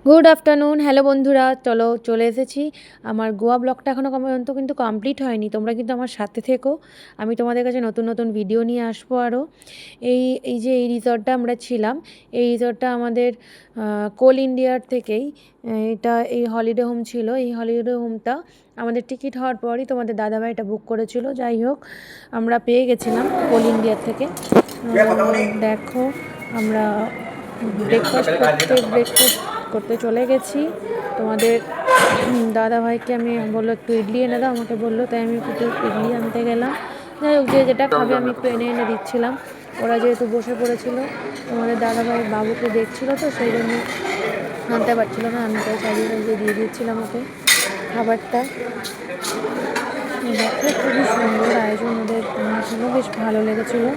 Good afternoon, hello বন্ধুরা, চলে এসেছি। আমার গোয়া ব্লগটা এখনও পর্যন্ত কিন্তু কমপ্লিট হয়নি। তোমরা কিন্তু আমার সাথে থেকো, আমি তোমাদের কাছে নতুন নতুন ভিডিও নিয়ে আসবো আরও। এই যে এই রিসর্টটা আমরা ছিলাম, এই রিসর্টটা আমাদের কোল ইন্ডিয়ার থেকেই, এই হলিডে হোম ছিল। এই হলিডে হোমটা আমাদের টিকিট হওয়ার পরই তোমাদের দাদাভাই এটা বুক করেছিল। যাই হোক, আমরা পেয়ে গেছিলাম কোল ইন্ডিয়ার থেকে। দেখো, আমরা ব্রেকফাস্ট করতে চলে গেছি। তোমাদের দাদাভাইকে আমি বললো একটু ইডলি এনে দাও, আমাকে বললো, তাই আমি একটু ইডলি আনতে গেলাম। যাই হোক, যে যেটা খাবে আমি একটু এনে দিচ্ছিলাম। ওরা যেহেতু বসে পড়েছিল, তোমাদের দাদাভাই বাবুকে দেখছিল, তো সেই জন্য আনতে পারছিল না, আমি তাই সাজিয়ে দিয়ে দিচ্ছিলাম ওকে খাবারটা। দেখো, খুবই সুন্দর আয়োজন ওদের ছিল, বেশ ভালো লেগেছিলো।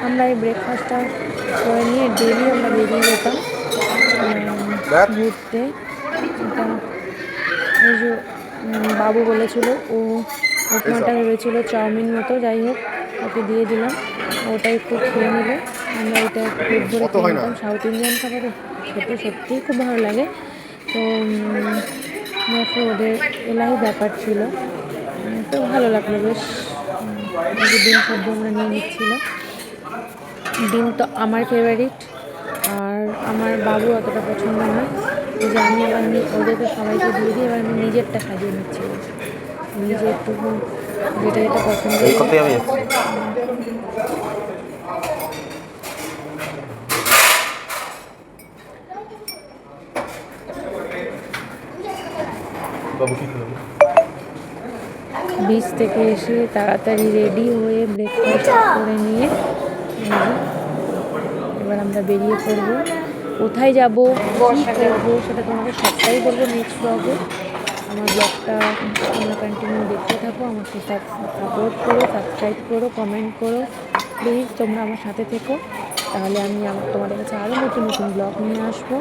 আমরা এই ব্রেকফাস্টটা করে নিয়ে ডেলি আমরা বেরিয়ে যেতাম ঘুরতে। এটা এই যে বাবু বলেছিল, ও উপমাটা ভেবেছিল চাউমিন মতো। যাই হোক, ওকে দিয়ে দিলাম, ওটা একটু খেয়ে নিল। আমরা এটা পেট ভরে খেয়ে নিতাম। সাউথ ইন্ডিয়ান খাবারে খেতে সত্যিই খুব ভালো লাগে। তো দেখো, ওদের এলাই ব্যাপার ছিল, তো ভালো লাগলো বেশ। ডিম সবজি আমরা নিয়ে নিচ্ছিলাম। ডিম তো আমার ফেভারিট, আর আমার বাবু অতটা পছন্দ নয়। যে আমি আবার ওদেরকে সবাইকে দিয়ে দিই, এবার আমি নিজেরটা সাজিয়ে নিচ্ছিলাম, নিজে একটু যেটা যেটা পছন্দ। বিচ থেকে এসে তাড়াতাড়ি রেডি হয়ে ব্রেকফাস্ট করে নিয়ে এবার আমরা বেরিয়ে পড়বো। কোথায় যাবো, কী করবো, সেটা তোমাকে সবটাই বলবো নেক্সট ব্লগে। আমার ব্লগটা তোমরা কন্টিনিউ দেখতে থাকো, আমাকে সাপোর্ট করো, সাবস্ক্রাইব করো, কমেন্ট করো, প্লিজ তোমরা আমার সাথে থেকো। তাহলে আমি তোমাদের কাছে আরও নতুন নতুন ব্লগ নিয়ে আসবো।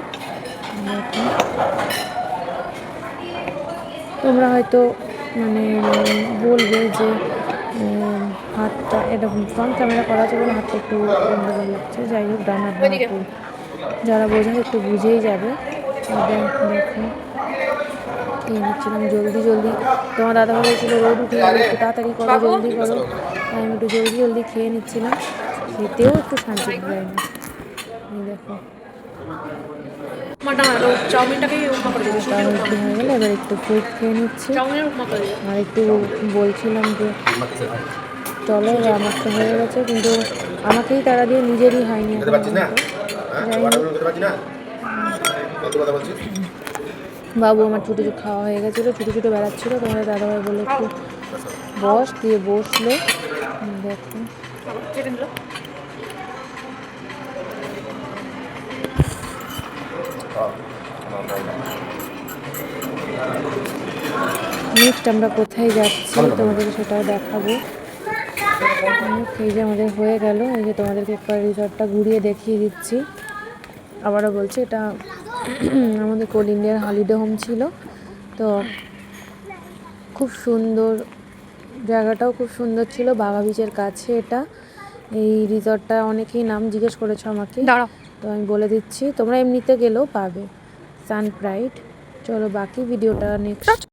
তোমরা হয়তো বলবে যে হাতটা এরকম ফ্রন্ট ক্যামেরা করা আছে বলে হাতটা একটু অন্যরকম লাগছে। যাই হোক, ডান হাত একটু যারা বোঝায় একটু বুঝেই যাবে। দেখো, খেয়ে নিচ্ছিলাম জলদি। তোমার দাদা বলেছিল রোদ উঠে যাবে, একটু তাড়াতাড়ি করো, জলদি করো। তাই আমি একটু জলদি খেয়ে নিচ্ছিলাম। খেতেও একটু শান্তি পাই না। দেখো, হয়ে গেলে এবার একটু ফ্রুট খেয়ে নিচ্ছি। আর একটু বলছিলাম যে চলো, আমার তো হয়ে গেছে, কিন্তু আমাকেই তারা দিয়ে নিজেরই হয়নি। বাবু আমার ছুটে খাওয়া হয়ে গেছিলো, ছুটে বেড়াচ্ছিলো। তোমাদের দাদাভাই বলে একটু বস, দিয়ে বসলো। দেখো, নেক্সট আমরা কোথায় যাচ্ছি তোমাদের সেটাও দেখাবো। এই যে আমাদের হয়ে গেল, এই যে তোমাদেরকে একবার রিসর্টটা ঘুরিয়ে দেখিয়ে দিচ্ছি। আবারও বলছি, এটা আমাদের কোল ইন্ডিয়ার হলিডে হোম ছিল। তো খুব সুন্দর, জায়গাটাও খুব সুন্দর ছিল, বাঘা বিচের কাছে এটা। এই রিসর্টটা অনেকেই নাম জিজ্ঞেস করেছো আমাকে, তো আমি বলে দিচ্ছি, তোমরা এমনিতে গেলেও পাবে, সানপ্রাইড। চলো, বাকি ভিডিওটা নেক্সট